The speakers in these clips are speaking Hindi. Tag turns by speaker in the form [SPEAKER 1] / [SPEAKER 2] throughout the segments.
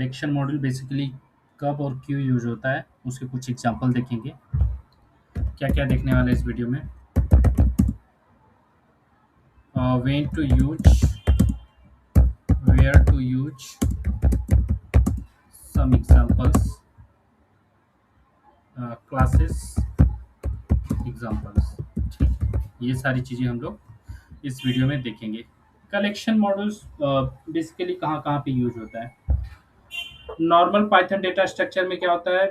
[SPEAKER 1] कलेक्शन मॉडल बेसिकली कब और क्यों यूज होता है उसके कुछ एग्जांपल देखेंगे। क्या क्या देखने वाले हैं इस वीडियो में। When to use, where to use, some examples, classes examples. ये सारी चीज़ें हम लोग इस वीडियो में देखेंगे। कलेक्शन मॉडल्स बेसिकली कहाँ कहाँ पे यूज होता है। नॉर्मल पाइथन डेटा स्ट्रक्चर में क्या होता है,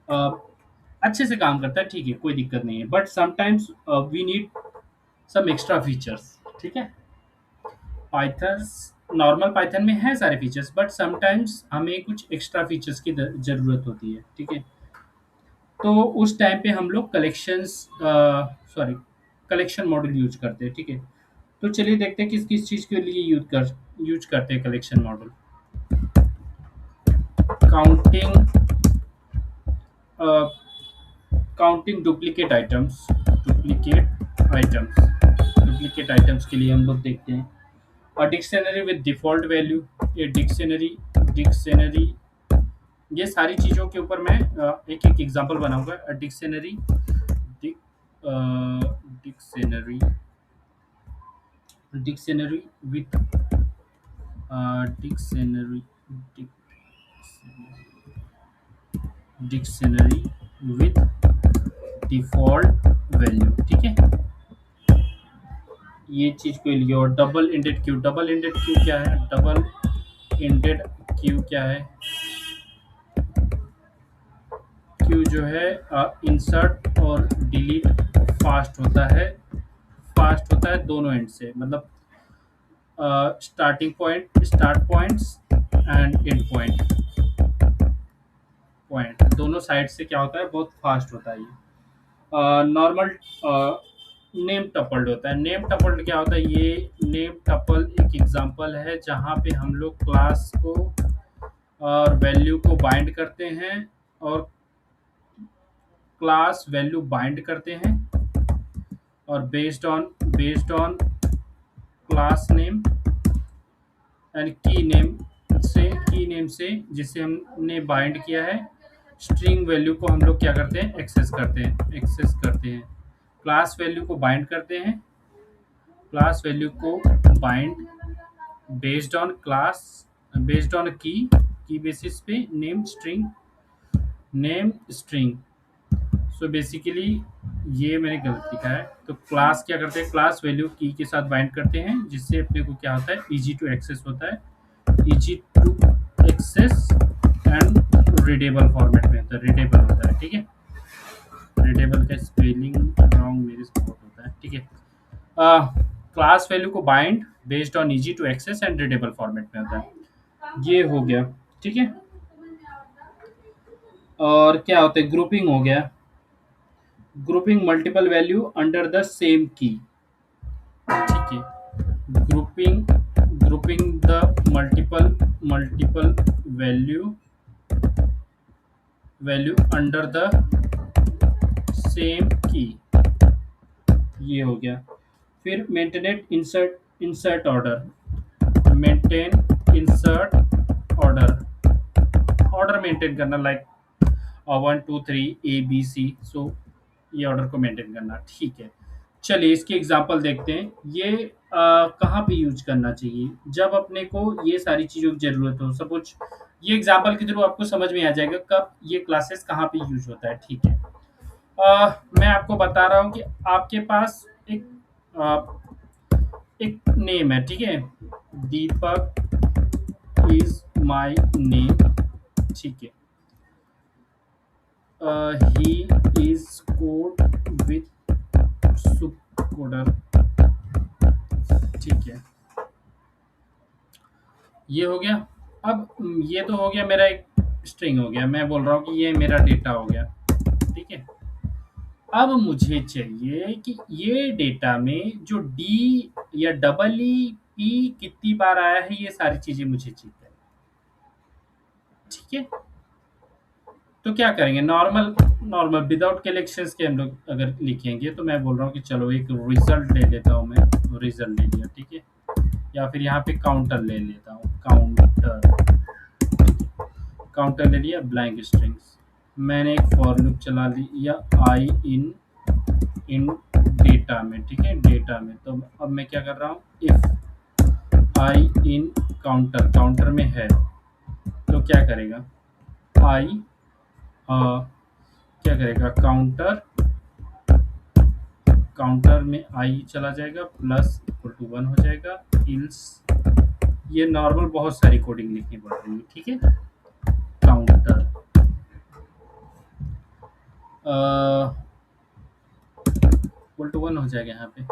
[SPEAKER 1] अ, अच्छे से काम करता है, ठीक है, कोई दिक्कत नहीं है, but sometimes we need some extra features. ठीक है, पाइथन, नॉर्मल पाइथन में है सारे फीचर्स, बट समटाइम्स हमें कुछ एक्स्ट्रा फीचर्स की ज़रूरत होती है। ठीक है, तो उस टाइम पे हम लोग कलेक्शन मॉडल यूज करते हैं। ठीक है, तो चलिए देखते हैं किस किस चीज़ के लिए यूज करते हैं collection model. Counting, counting duplicate items, duplicate items के लिए हम लोग देखते हैं। और डिक्शनरी विद डिफ़ॉल्ट वैल्यू, ये डिक्शनरी, ये सारी चीज़ों के ऊपर मैं एक एक एग्जांपल बनाऊंगा। Dictionary, dictionary, dictionary with, dictionary, dictionary with default value. ठीक है, ये चीज़ के लिए। और double ended Q, double ended Q क्या है, डबल इंडेड क्यू क्या है, क्यू जो है इंसर्ट और डिलीट फास्ट होता है, दोनों एंड से, मतलब start points and and point दोनों साइड से क्या होता है, बहुत फास्ट होता है ये। नॉर्मल नेम टपल्ड होता है। नेम टपल्ड क्या होता है, ये नेम टपल एक एग्जांपल है जहाँ पे हम लोग क्लास को और वैल्यू को बाइंड करते हैं, और क्लास वैल्यू बाइंड करते हैं, और based on class name and की नेम से जिसे हमने बाइंड किया है, स्ट्रिंग वैल्यू को हम लोग क्या करते हैं, एक्सेस करते हैं। क्लास वैल्यू को बाइंड करते हैं, क्लास वैल्यू को बाइंड बेस्ड ऑन की बेसिस पे नेम स्ट्रिंग। सो बेसिकली ये मैंने गलत लिखा है। तो क्लास क्या करते हैं, क्लास वैल्यू की के साथ बाइंड करते हैं, जिससे अपने को क्या होता है, इजी टू एक्सेस होता है, easy to access and readable format में होता है, रीडेबल होता है। ठीक है, रीडेबल का स्पेलिंग रॉन्ग मेरे से बहुत होता है। ठीक है, क्लास वैल्यू को bind based on easy to access and readable format में होता है। ये हो गया। ठीक है, और क्या होता है, ग्रुपिंग हो गया, grouping multiple value under the same की। ठीक है, grouping the multiple value under the same की, ये हो गया। फिर इंसर्ट ऑर्डर, ऑर्डर मेंटेन करना, लाइक 1 2 3 ABC, सो ये ऑर्डर को मेंटेन करना। ठीक है, चलिए इसके एग्जांपल देखते हैं। ये कहाँ पे यूज करना चाहिए, जब अपने को ये सारी चीज़ों की ज़रूरत हो। सपोज ये एग्जांपल के थ्रू आपको समझ में आ जाएगा कब ये क्लासेस कहाँ पे यूज होता है। ठीक है, मैं आपको बता रहा हूँ कि आपके पास एक नेम है। ठीक है, दीपक इज माय नेम। ठीक है, ही इज कोड विथ सुकोडर। ठीक है, ये हो गया। अब ये तो हो गया, मेरा एक स्ट्रिंग हो गया, मैं बोल रहा हूँ कि ये मेरा डेटा हो गया। ठीक है, अब मुझे चाहिए कि ये डेटा में जो डी या डबल ई पी कितनी बार आया है, ये सारी चीजें मुझे चाहिए। ठीक है, तो क्या करेंगे, नॉर्मल विदाउट कलेक्शंस के हम लोग अगर लिखेंगे, तो मैं बोल रहा हूँ कि चलो एक रिजल्ट ले लेता हूँ, मैं रिजल्ट ले लिया। ठीक है, या फिर यहाँ पे काउंटर ले लेता हूँ, काउंटर। काउंटर ले लिया ब्लैंक स्ट्रिंग्स। मैंने एक फॉर लूप चला लिया आई इन डेटा में, ठीक है, डेटा में। तो अब मैं क्या कर रहा हूँ, if I in counter, counter में है तो क्या करेगा, आई क्या करेगा, काउंटर, काउंटर में आई चला जाएगा प्लस इक्वल टू 1 हो जाएगा, इल्स। ये नॉर्मल बहुत सारी कोडिंग लिखनी पड़ रही है, ठीक है। काउंटर इक्वल टू 1 हो जाएगा यहाँ पे,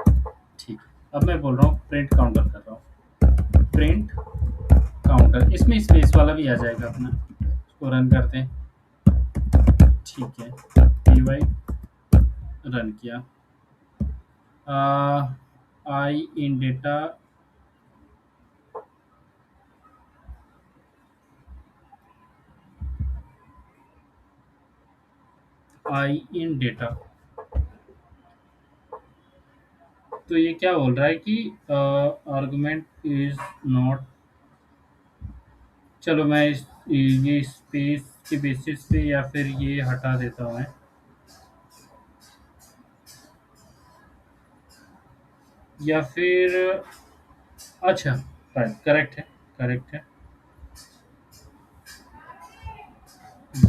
[SPEAKER 1] ठीक है। अब मैं बोल रहा हूँ प्रिंट काउंटर कर रहा हूँ, प्रिंट काउंटर, इसमें स्पेस वाला भी आ जाएगा अपना। इसको रन करते हैं, ठीक है, पी वाई रन किया। आई इन डेटा, आई इन डेटा, तो ये क्या बोल रहा है कि आर्गुमेंट इज नॉट, चलो मैं ये स्पेस के बेसिस पे या फिर ये हटा देता हूँ मैं, या फिर अच्छा राइट, करेक्ट है, करेक्ट है।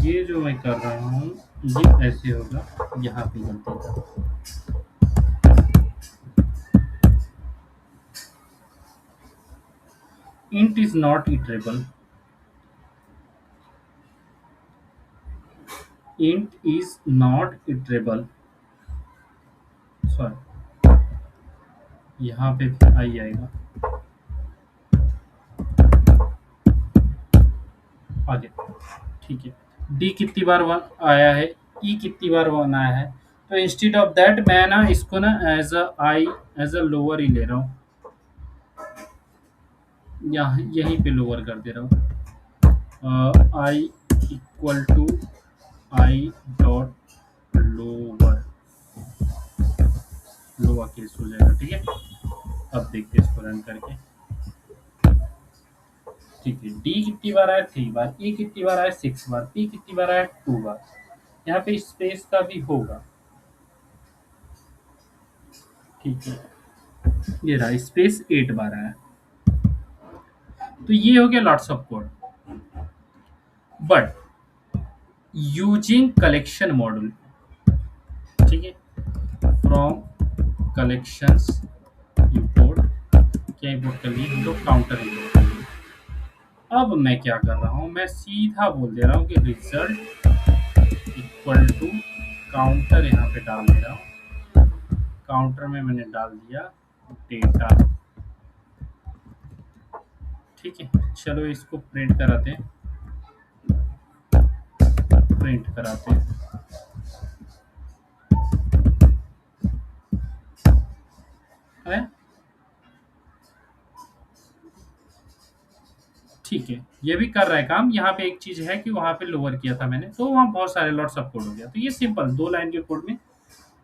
[SPEAKER 1] ये जो मैं कर रहा हूँ ये ऐसे होगा, यहाँ पे गलती था। int is not iterable, int is not iterable, sorry, यहाँ पे आई आएगा, आगे, ठीक है। डी कितनी बार 1 आया है, ई कितनी बार 1 आया है, तो इंस्टेड ऑफ दैट मैं ना इसको ना as a I, as a lower ही ले रहा हूँ, यहाँ यहीं पे लोअर कर दे रहा हूँ, I equal to I dot lower, lower case हो जाएगा, ठीक है। अब देखते हैं इसको रन करके, ठीक है। डी कितनी बार आया, 3 बार, ई कितनी बार आया, 6 बार, पी कितनी बार आया, 2 बार। यहाँ पे स्पेस का भी होगा, ठीक है, ये रहा स्पेस 8 बार आया। तो ये हो गया lots of code, but using collection module, ठीक है, फ्रॉम कलेक्शंस इंपोर्ट, क्या इंपोर्ट कर लिए हम लोग, काउंटर इंपोर्ट कर लिए। अब मैं क्या कर रहा हूँ, मैं सीधा बोल दे रहा हूँ कि रिजल्ट इक्वल टू काउंटर, यहाँ पे डाल दे रहा हूँ, काउंटर में मैंने डाल दिया डेटा, ठीक है। चलो इसको प्रिंट कराते हैं, प्रिंट कराते हैं, है? ठीक है, ये भी कर रहा है काम। यहाँ पे एक चीज है कि वहां पे लोअर किया था मैंने, तो वहाँ बहुत सारे लॉट्स ऑफ कोड हो गया। तो ये सिंपल 2 लाइन के कोड में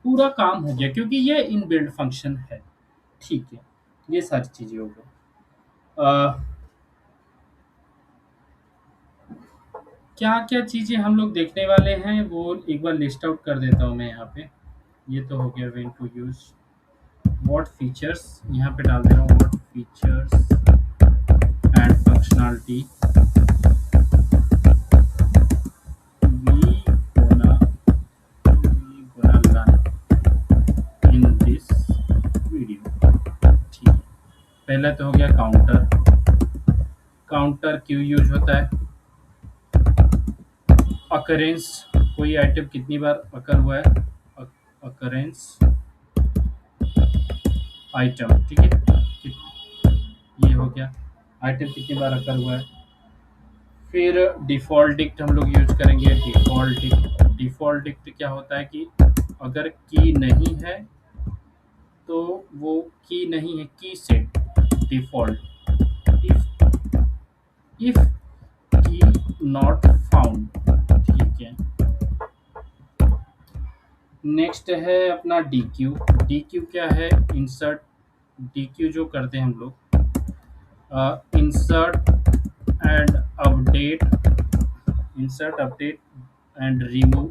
[SPEAKER 1] पूरा काम हो गया, क्योंकि ये इनबिल्ट फंक्शन है, ठीक है। ये सारी चीजें हो गई। क्या क्या चीजें हम लोग देखने वाले हैं वो एक बार लिस्ट आउट कर देता हूँ मैं यहाँ पे। ये तो हो गया when to use, what features यहाँ पे डाल दे रहा हूँ, what features and functionality in this video, ठीक है। पहला तो हो गया काउंटर, काउंटर क्यों यूज होता है, अकरेंस, कोई आइटम कितनी बार अकर हुआ है, अकरेंस आइटम, ठीक है, ये हो गया आइटम कितनी बार अकर हुआ है। फिर डिफ़ॉल्ट डिक्ट हम लोग यूज करेंगे, डिफ़ॉल्ट डिक्ट, डिफ़ॉल्ट डिक्ट क्या होता है कि अगर की नहीं है तो वो की नहीं है, की सेट डिफ़ॉल्ट, इफ की नॉट फाउंड, ठीक है। नेक्स्ट है अपना डी क्यू, डी क्यू क्या है, इंसर्ट, डी क्यू जो करते हैं हम लोग, insert and update insert update and remove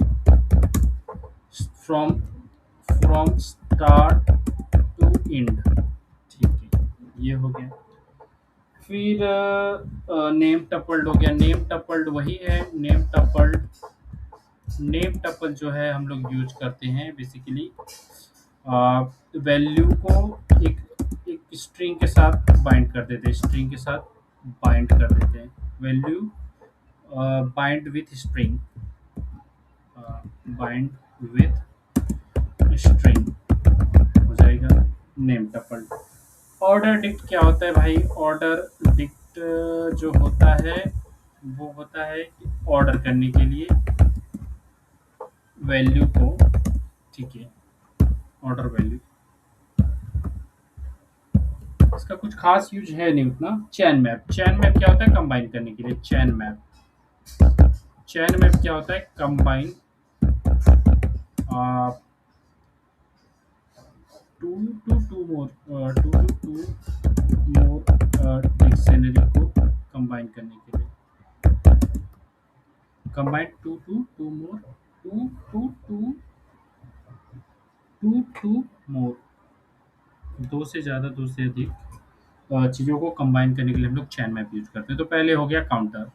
[SPEAKER 1] from from start to end. ठीक है, ये हो गया। फिर नेम टपल्ड हो गया। नेम टपल्ड वही है, नेम टपल जो है हम लोग यूज करते हैं बेसिकली वैल्यू को एक एक स्ट्रिंग के साथ बाइंड कर देते हैं, स्ट्रिंग के साथ बाइंड कर देते हैं। Value bind with string, bind with string हो जाएगा नेम टपल। ऑर्डर डिक्ट क्या होता है भाई? ऑर्डर डिक्ट जो होता है वो होता है ऑर्डर करने के लिए वैल्यू को। ठीक है, ऑर्डर वैल्यू, इसका कुछ खास यूज है नहीं उतना। चैन मैप, चैन मैप क्या होता है? कंबाइन करने के लिए। चैन मैप, चैन मैप क्या होता है? Combine two two two more dictionary को कंबाइन करने के लिए। Combine two more two two two two more, दो से ज़्यादा, दो से अधिक चीज़ों को कंबाइन करने के लिए हम लोग चैन मैप यूज करते हैं। तो पहले हो गया काउंटर।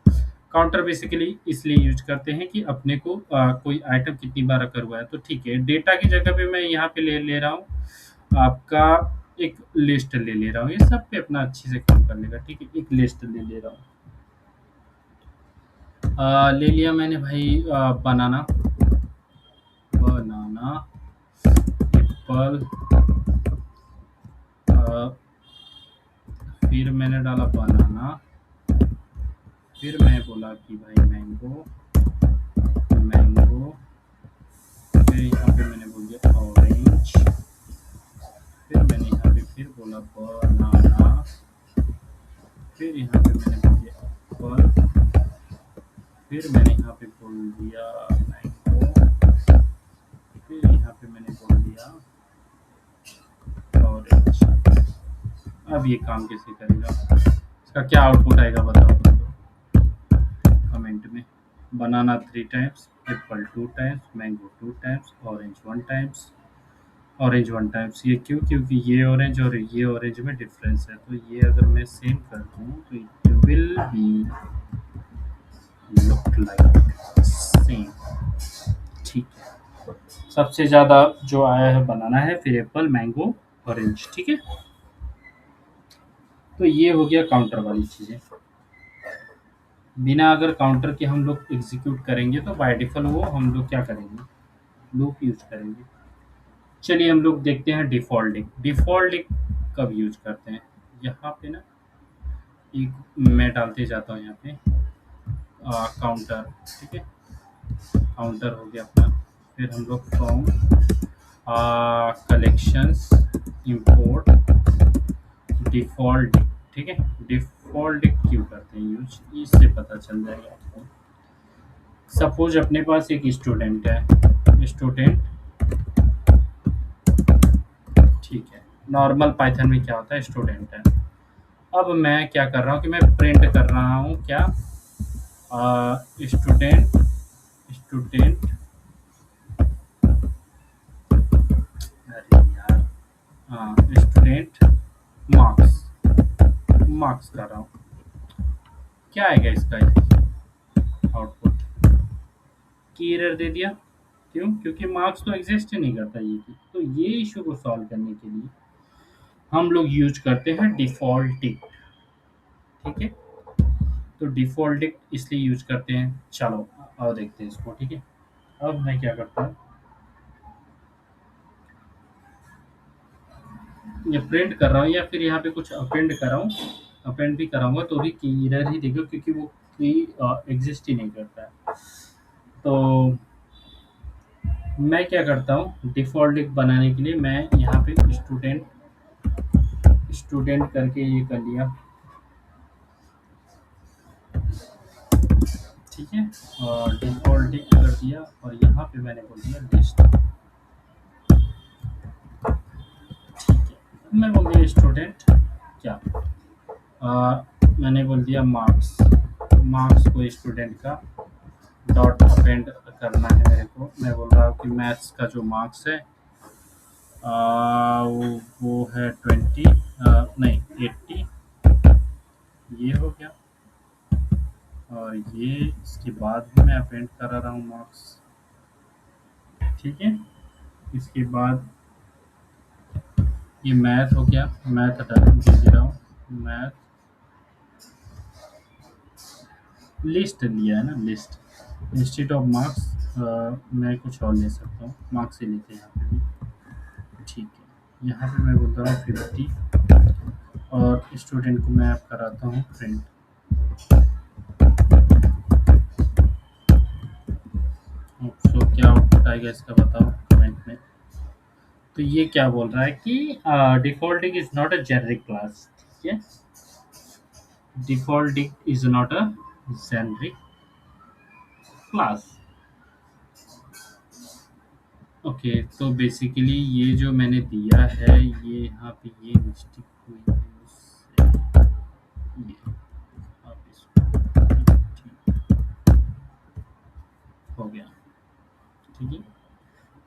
[SPEAKER 1] काउंटर बेसिकली इसलिए यूज करते हैं कि अपने को कोई आइटम कितनी बार अकर हुआ है। तो ठीक है, डेटा की जगह पे मैं यहाँ पे ले ले रहा हूँ आपका एक लिस्ट ले रहा हूँ। ये सब पे अपना अच्छे से काम कर लेगा। ठीक है, एक लिस्ट ले रहा हूँ। ले लिया मैंने भाई बनाना, बनाना एप्पल, फिर मैंने डाला बनाना, फिर मैं बोला कि भाई मैंगो, मैंगो, फिर यहाँ पे मैंने बोल दिया ऑरेंज, फिर मैंने यहाँ पे फिर बोला बनाना, फिर यहाँ पे मैंने बोल दिया एप्पल, फिर मैंने यहाँ पे बोल दिया मैंगो, फिर यहाँ पे मैंने बोल दिया ऑरेंज। अब ये काम कैसे करेगा? इसका क्या आउटपुट आएगा बताओ कमेंट में। बनाना 3 times, Apple 2 times, mango 2 times, orange 1 times, orange 1 times. ये क्यों? क्योंकि ये ऑरेंज और ये ऑरेंज में डिफरेंस है। तो ये अगर मैं सेम कर दूँ तो it will be look like same. ठीक है, सबसे ज़्यादा जो आया है बनाना है, फिर एप्पल, मैंगो, ऑरेंज। ठीक है, तो ये हो गया काउंटर वाली चीज़ें। बिना अगर काउंटर के हम लोग एग्जीक्यूट करेंगे तो बाय डिफ़ॉल्ट वो हम लोग क्या करेंगे? लूप यूज करेंगे। चलिए हम लोग देखते हैं डिफ़ॉल्ट इफ। डिफ़ॉल्ट इफ कब यूज करते हैं? यहाँ पे ना एक मैं डालते जाता हूँ यहाँ पे काउंटर। ठीक है, काउंटर हो गया अपना। फिर हम लोग फ्रॉम कलेक्शंस इंपोर्ट डिफ़ॉल्ट। ठीक है, डिफ़ॉल्ट क्यों करते हैं यूज, इससे पता चल जाएगा आपको। सपोज अपने पास एक स्टूडेंट है, स्टूडेंट। ठीक है, नॉर्मल पाइथन में क्या होता है? स्टूडेंट है। अब मैं क्या कर रहा हूँ कि मैं प्रिंट कर रहा हूँ क्या? स्टूडेंट, स्टूडेंट, अरे यार, हाँ स्टूडेंट मार्क्स, मार्क्स कर रहा हूँ। क्या आएगा इसका आउटपुट? की एरर दे दिया। क्यों? क्योंकि मार्क्स तो एग्जिस्ट ही नहीं करता ये की। तो ये इशू को सॉल्व करने के लिए हम लोग यूज करते हैं डिफ़ॉल्ट टिक। ठीक है, तो डिफ़ॉल्ट टिक इसलिए यूज करते हैं। चलो और देखते हैं इसको। ठीक है, अब मैं क्या करता हूँ, ये प्रिंट कर रहा हूँ या फिर यहाँ पे कुछ अपेंड कर रहा हूँ, अपेंड भी कराऊंगा तो भी की एरर ही देगा क्योंकि वो की एग्जिस्ट ही नहीं करता है। तो मैं क्या करता हूँ, डिफ़ॉल्ट टिक बनाने के लिए मैं यहाँ पे स्टूडेंट, स्टूडेंट करके ये कर लिया। ठीक है, और डिफ़ॉल्ट टिक कर दिया और यहाँ पे मैंने बोल दिया लिस्ट। ठीक है, मैं बोल दिया स्टूडेंट क्या, मैंने बोल दिया मार्क्स, मार्क्स को स्टूडेंट का डॉट अपेंड करना है मेरे को। मैं बोल रहा हूँ कि मैथ्स का जो मार्क्स है वो है 20, नहीं 80, ये हो गया। और ये इसके बाद भी मैं अपेंड करा रहा हूँ मार्क्स, ठीक है। इसके बाद ये मैथ हो गया, मैथ दे रहा हूँ। मैथ लिस्ट लिया है ना, लिस्ट इंस्टीट्यूट ऑफ मार्क्स। मैं कुछ और ले सकता हूँ, मार्क्स ही लेते हैं यहाँ पे भी, ठीक है। यहाँ पे मैं बोलता हूँ 50 और स्टूडेंट को मैं आप कराता हूँ प्रिंट। सो क्या आउटपुट आएगा इसका बताओ कमेंट में। तो ये क्या बोल रहा है कि defaulting is not a generic class, ठीक है। Defaulting is not a generic class. Okay, तो बेसिकली ये जो मैंने दिया है, ये यहाँ पे ये मिस्टेक हुई है मुझसे। ये आप इसको ठीक हो गया, ठीक है।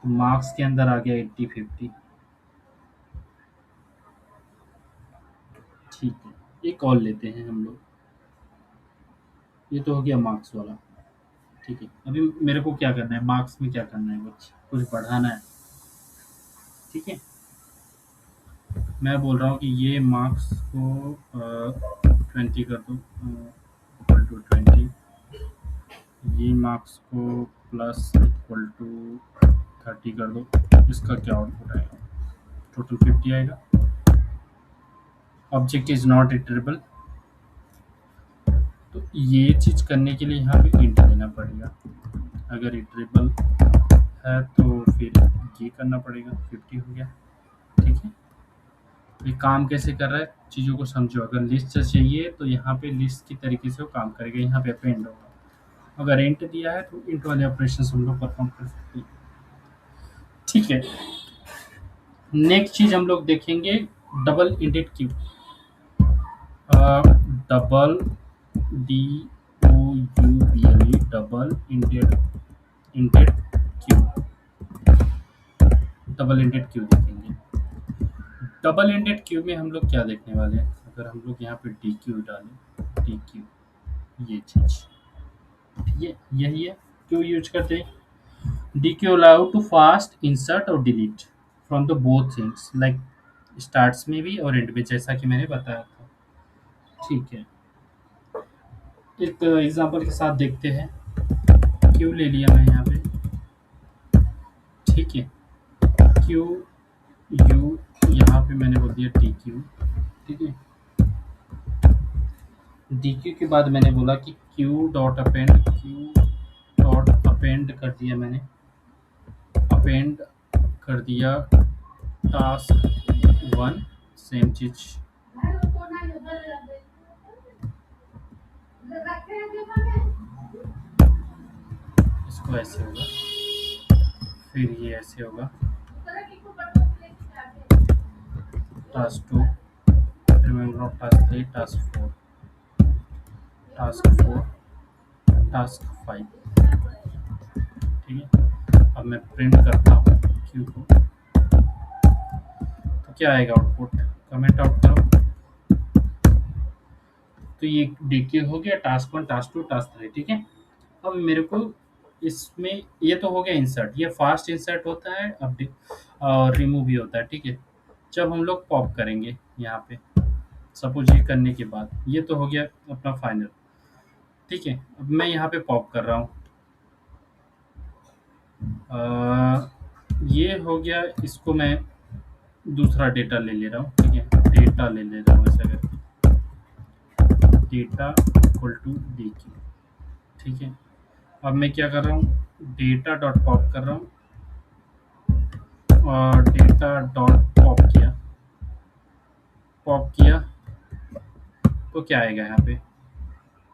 [SPEAKER 1] तो मार्क्स के अंदर आ गया 80-50, ठीक है। एक और लेते हैं हम लोग, ये तो हो गया मार्क्स वाला, ठीक है। अभी मेरे को क्या करना है, मार्क्स में क्या करना है, कुछ बढ़ाना है, ठीक है। मैं बोल रहा हूँ कि ये मार्क्स को 20 कर दो, इक्वल टू 20। ये मार्क्स को प्लस इक्वल टू 30 कर दो। इसका क्या आउटपुट आएगा, टोटल 50 आएगा। ऑब्जेक्ट इज नॉट इटरेबल, तो ये चीज़ करने के लिए यहाँ पे इंट देना पड़ेगा। अगर इटरेबल है तो फिर ये करना पड़ेगा, 50 हो गया, ठीक है। ये काम कैसे कर रहा है, चीज़ों को समझो। अगर लिस्ट चाहिए तो यहाँ पे लिस्ट की तरीके से वो काम करेगा, यहाँ पे अपेंड होगा। अगर इंट दिया है तो इंट वाले ऑपरेशन हम लोग परफॉर्म कर सकते हैं, ठीक है। नेक्स्ट चीज हम लोग देखेंगे, double ended Q. Double DOUBLE, double ended ended Q. Double ended Q देखेंगे। डबल इंडेड क्यू में हम लोग क्या देखने वाले हैं, अगर हम लोग यहाँ पे डी क्यू डालें, डी क्यू, ये चीज, ठीक है, यही है। क्यों यूज करते हैं, D Q allow to fast insert और delete from the both things, like starts में भी और एंड में, जैसा कि मैंने बताया था, ठीक है। एक एग्जांपल के साथ देखते हैं। क्यू ले लिया मैं यहाँ पे, ठीक है। क्यू यू, यहाँ पे मैंने बोल दिया टी क्यू, ठीक है। डी क्यू के बाद मैंने बोला कि Q dot append, Q dot append कर दिया मैंने, अपेंड कर दिया टास्क 1, सेम चीज। इसको ऐसे होगा, फिर ये ऐसे होगा, टास्क 2, फिर मैं बोल रहा हूँ टास्क 3, टास्क 4, टास्क 4, टास्क 5, ठीक है। अब मैं प्रिंट करता हूँ क्यू को, तो क्या आएगा आउटपुट, कमेंट आउट करो। तो ये डी क्यू हो गया, टास्क 1, टास्क 2, टास्क 3, ठीक है। अब मेरे को इसमें, ये तो हो गया इंसर्ट, ये फास्ट इंसर्ट होता है, अपडेट और रिमूव भी होता है, ठीक है। जब हम लोग पॉप करेंगे यहाँ पे, सपोज ये करने के बाद, ये तो हो गया अपना फाइनल, ठीक है। अब मैं यहाँ पे पॉप कर रहा हूँ, ये हो गया, इसको मैं दूसरा डेटा ले ले रहा हूँ, ठीक है। डेटा ले ले रहा हूँ ऐसा करके, data equal to D Q, ठीक है। अब मैं क्या कर रहा हूँ, डेटा डॉट पॉप कर रहा हूँ, और डेटा डॉट पॉप किया, पॉप किया, तो क्या आएगा यहाँ पे,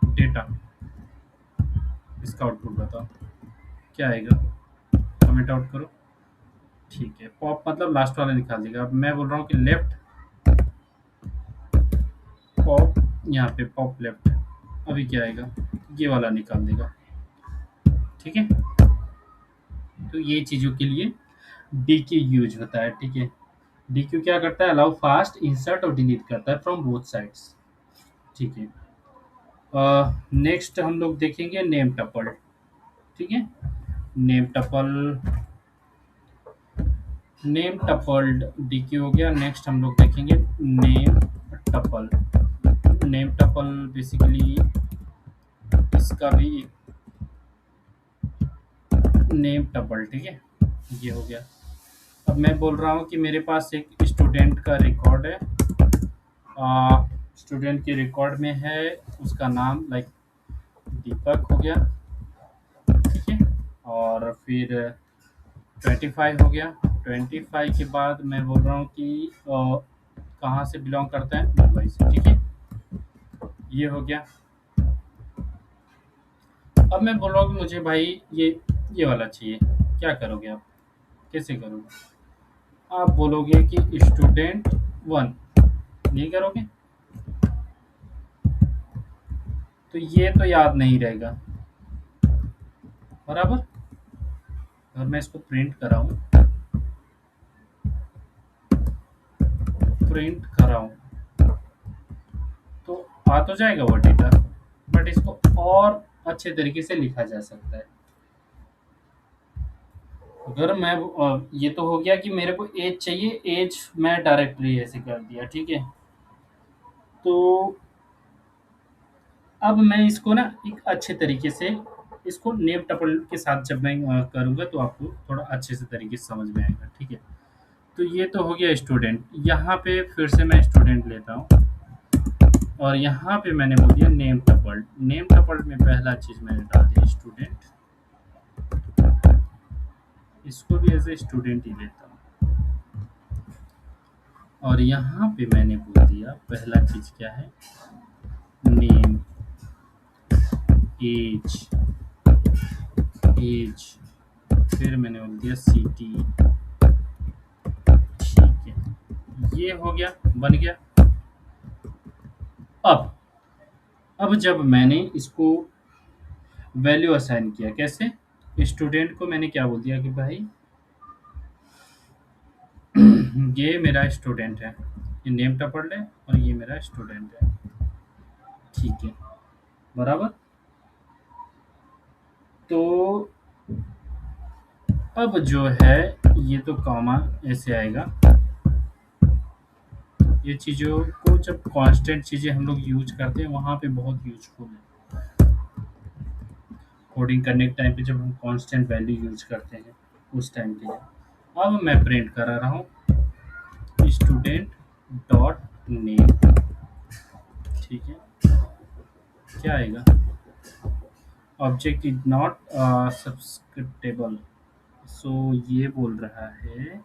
[SPEAKER 1] डेटा। इसका आउटपुट बताओ क्या आएगा, कमेंट आउट करो, ठीक है। पॉप मतलब लास्ट वाला निकाल देगा। अब मैं बोल रहा हूँ कि लेफ्ट पॉप, यहाँ पे पॉप लेफ्ट, अभी क्या आएगा, ये वाला निकाल देगा, ठीक है। तो ये चीज़ों के लिए डी क्यू यूज होता है, ठीक है। डी क्यू क्या करता है, अलाउ फास्ट इंसर्ट और डिलीट करता है फ्रॉम बोथ साइड्स, ठीक है। नेक्स्ट हम लोग देखेंगे नेम टपल, ठीक है। Name tuple, name tupled D Q हो गया। नेक्स्ट हम लोग देखेंगे name tuple. Name tuple basically इसका भी नेम टपल, ठीक है। ये हो गया। अब मैं बोल रहा हूँ कि मेरे पास एक स्टूडेंट का रिकॉर्ड है, स्टूडेंट के रिकॉर्ड में है उसका नाम लाइक दीपक हो गया, ठीक है। और फिर 25 हो गया। 25 के बाद मैं बोल रहा हूँ कि कहाँ से बिलोंग करता है, मुंबई से, ठीक है। ये हो गया। अब मैं बोल रहा हूँ कि मुझे भाई ये वाला चाहिए, क्या करोगे आप, कैसे करोगे? आप बोलोगे कि स्टूडेंट वन, नहीं करोगे तो ये तो याद नहीं रहेगा, बराबर। अगर मैं इसको प्रिंट कराऊं, प्रिंट कराऊं तो आ तो जाएगा वो डेटा, बट इसको और अच्छे तरीके से लिखा जा सकता है। अगर मैं ये तो हो गया कि मेरे को एज चाहिए, एज मैं डायरेक्टली ऐसे कर दिया, ठीक है। तो अब मैं इसको ना एक अच्छे तरीके से इसको नेम टपल के साथ जब मैं करूँगा तो आपको थोड़ा अच्छे से तरीके से समझ में आएगा, ठीक है। तो ये तो हो गया स्टूडेंट। यहाँ पे फिर से मैं स्टूडेंट लेता हूँ और यहाँ पे मैंने बोल दिया नेम टपल। नेम टपल में पहला चीज़ मैंने डाल दिया स्टूडेंट, इसको भी एज ए स्टूडेंट ही लेता हूँ। और यहाँ पे मैंने बोल दिया पहला चीज़ क्या है, नेम, एज, एज, फिर मैंने बोल दिया सिटी, ठीक है। ये हो गया, बन गया। अब जब मैंने इसको वैल्यू असाइन किया, कैसे, स्टूडेंट को मैंने क्या बोल दिया कि भाई ये मेरा स्टूडेंट है, ये नेम टपल है और ये मेरा स्टूडेंट है, ठीक है, बराबर। तो अब जो है ये तो कॉमा ऐसे आएगा। ये चीज़ों को जब कांस्टेंट चीज़ें हम लोग यूज करते हैं वहाँ पे बहुत यूजफुल है। कोडिंग करने के टाइम पे जब हम कांस्टेंट वैल्यू यूज करते हैं उस टाइम के लिए। अब मैं प्रिंट करा रहा हूँ स्टूडेंट डॉट नेम, ठीक है। क्या आएगा, ऑब्जेक्ट इज नॉट सब्सक्रिप्टेबल, सो ये बोल रहा है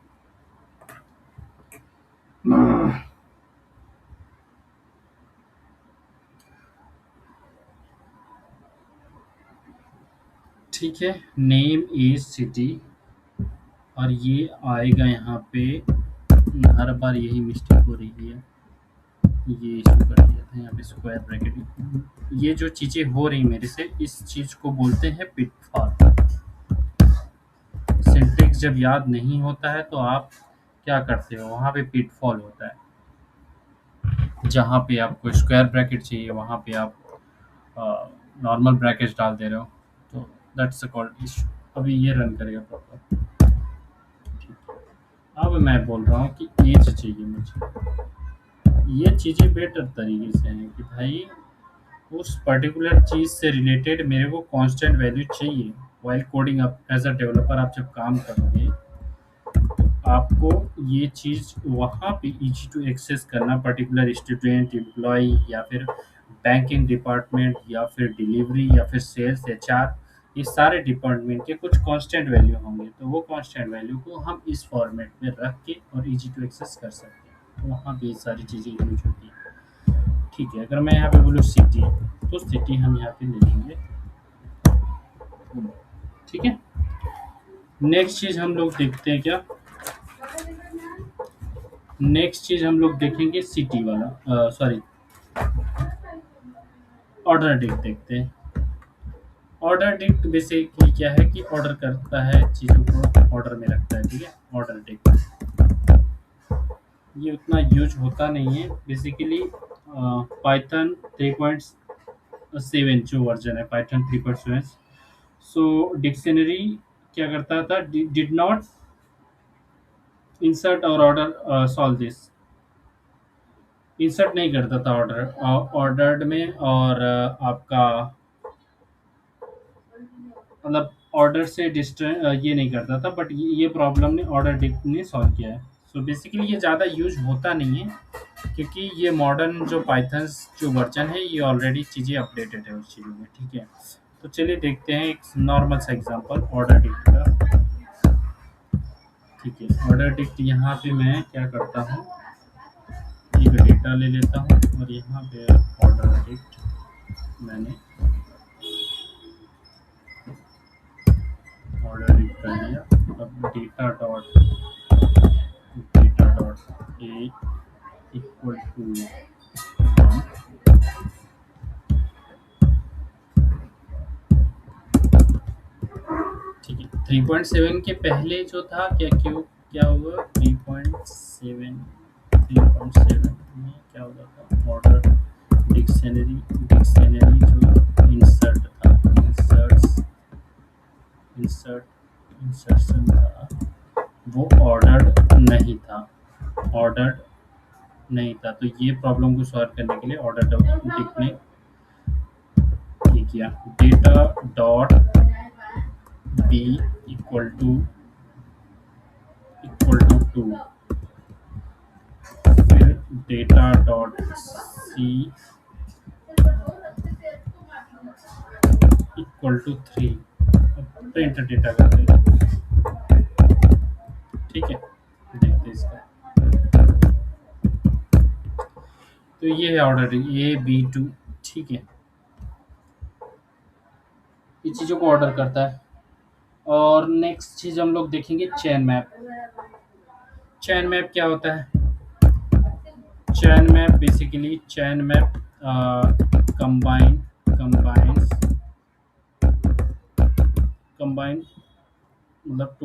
[SPEAKER 1] ठीक है, नेम इज सिटी। और ये आएगा यहाँ पे, हर बार यही मिस्टेक हो रही है, ये इशू कर दिया था यहाँ पे स्क्वायर ब्रैकेट। ये जो चीज़ें हो रही मेरे से, इस चीज़ को बोलते हैं पिटफॉल। सिंटेक्स जब याद नहीं होता है तो आप क्या करते हो, वहाँ पे पिटफॉल होता है। जहाँ पे आपको स्क्वायर ब्रैकेट चाहिए वहाँ पे आप नॉर्मल ब्रैकेट डाल दे रहे हो, तो दैट्स कॉल्ड इशू। अभी ये रन करेगा प्रॉपर। अब मैं बोल रहा हूँ कि एज चाहिए मुझे। ये चीज़ें बेटर तरीके से हैं कि भाई उस पर्टिकुलर चीज़ से रिलेटेड मेरे को कांस्टेंट वैल्यू चाहिए। वाइल कोडिंग आप एज अ डेवलपर आप जब काम करोगे आपको ये चीज़ वहाँ पे इजी टू एक्सेस करना, पर्टिकुलर स्टूडेंट, एम्प्लॉय या फिर बैंकिंग डिपार्टमेंट या फिर डिलीवरी या फिर सेल्स, एचआर, ये सारे डिपार्टमेंट के कुछ कांस्टेंट वैल्यू होंगे। तो वो कांस्टेंट वैल्यू को हम इस फॉर्मेट में रख के और इजी टू एक्सेस कर सकते हैं। तो वहाँ पे ये सारी चीज़ें यूज होती हैं, ठीक है। अगर मैं यहाँ पे बोलूँ सिटी, तो सिटी हम यहाँ पे ले लेंगे, ठीक है। नेक्स्ट चीज़ हम लोग देखते हैं क्या, नेक्स्ट चीज़ हम लोग देखेंगे सिटी वाला, सॉरी ऑर्डर डेट देखते हैं। ऑर्डर डिक्ट बेसिकली क्या है कि ऑर्डर करता है, चीज़ों को ऑर्डर में रखता है, ठीक है। ऑर्डर डिक्ट ये उतना यूज होता नहीं है बेसिकली। पाइथन 3.7 जो वर्जन है पाइथन 3.7, सो डिक्शनरी क्या करता था, डिड नॉट इंसर्ट और ऑर्डर सॉल्व दिस, इंसर्ट नहीं करता था ऑर्डर ऑर्डर्ड में, और आपका मतलब ऑर्डर से डिस्टेंस ये नहीं करता था, बट ये प्रॉब्लम ने ऑर्डर डिक्ट ने सॉल्व किया है। सो बेसिकली ये ज़्यादा यूज होता नहीं है, क्योंकि ये मॉडर्न जो पाइथन जो वर्जन है ये ऑलरेडी चीज़ें अपडेटेड है उस चीज़ों में, ठीक है। तो चलिए देखते हैं एक नॉर्मल सा एग्जांपल ऑर्डर डिक्ट का, ठीक है। ऑर्डर डिक्ट यहाँ पे मैं क्या करता हूँ, एक डेटा ले लेता हूँ और यहाँ पे ऑर्डर डिक्ट मैंने ऑर्डर डिक्ट कर लिया। अब data dot A equal to 1, ठीक है। 3.7 के पहले जो था क्या हुआ, 3.7 में क्या होता था, ऑर्डर डिक्शनरी जो इंसर्ट था, इंसर्शन था, वो ऑर्डर्ड नहीं था। तो ये प्रॉब्लम को सॉल्व करने के लिए ऑर्डर डिक्ट ने ये किया, data dot B equal to 2, फिर data dot C equal to 3, print data कर देगा, ठीक है। देखते हैं इसका, तो ये है ऑर्डर ए बी टू, ठीक है। ये चीज़ों को ऑर्डर करता है। और नेक्स्ट चीज़ हम लोग देखेंगे चेन मैप। चेन मैप क्या होता है, chain map basically chain map combines combine मतलब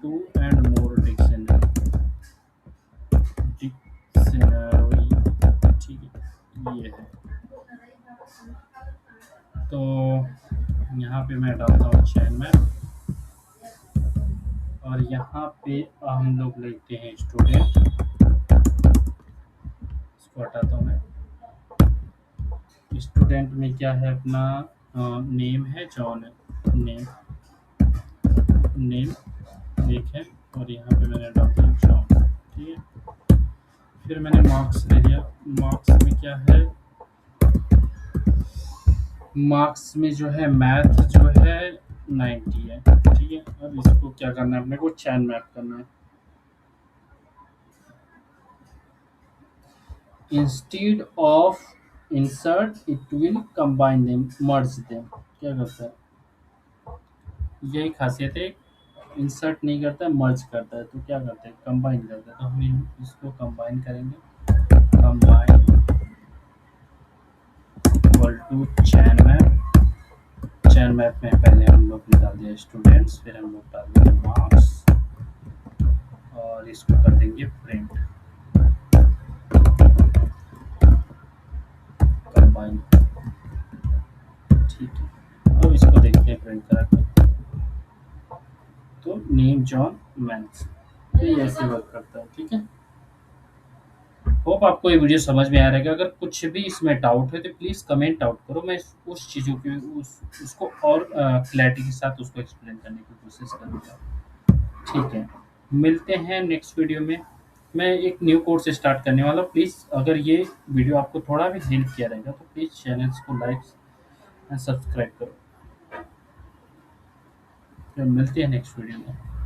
[SPEAKER 1] टू एंड मोर डिक्शनरी, ठीक है। ये है, तो यहाँ पे मैं डालता हूँ चेन मैप, और यहाँ पे हम लोग लेते हैं स्टूडेंट, इसको हटाता हूँ मैं। स्टूडेंट में क्या है अपना, नेम है जॉन है, नेम एक है, और यहाँ पे मैंने डाल दिया जॉन, ठीक है। फिर मैंने मार्क्स ले लिया, मार्क्स में क्या है, मार्क्स में जो है मैथ जो है 90 है, ठीक है। अब इसको क्या करना है, अपने को चैन मैप करना है। Instead of insert it will combine them, merge them, क्या करता है, यही खासियत है, इंसर्ट नहीं करता है, मर्ज करता है। तो क्या करते हैं, कंबाइन करता है। तो हम इसको कंबाइन करेंगे, combine equal to chain map. Chain map में पहले हम लोग ने डाल दिया स्टूडेंट्स, फिर हम लोग डाल देंगे मार्क्स, और इसको कर देंगे प्रिंट कंबाइन, ठीक है। अब इसको देखते हैं प्रिंट करा के, तो नेम जॉन मैथ्स, तो ये ऐसे वर्क करता है, ठीक है। होप आपको ये वीडियो समझ में आ रहा है। अगर कुछ भी इसमें डाउट है तो प्लीज़ कमेंट आउट करो, मैं उस चीज़ों की उसको और क्लैरिटी के साथ उसको एक्सप्लेन करने की कोशिश करूँगा, ठीक है। मिलते हैं नेक्स्ट वीडियो में। मैं एक न्यू कोर्स स्टार्ट करने वाला हूँ, प्लीज़ अगर ये वीडियो आपको थोड़ा भी हेल्प किया रहेगा तो प्लीज़ चैनल्स को लाइक एंड सब्सक्राइब करो। तो मिलते हैं नेक्स्ट वीडियो में।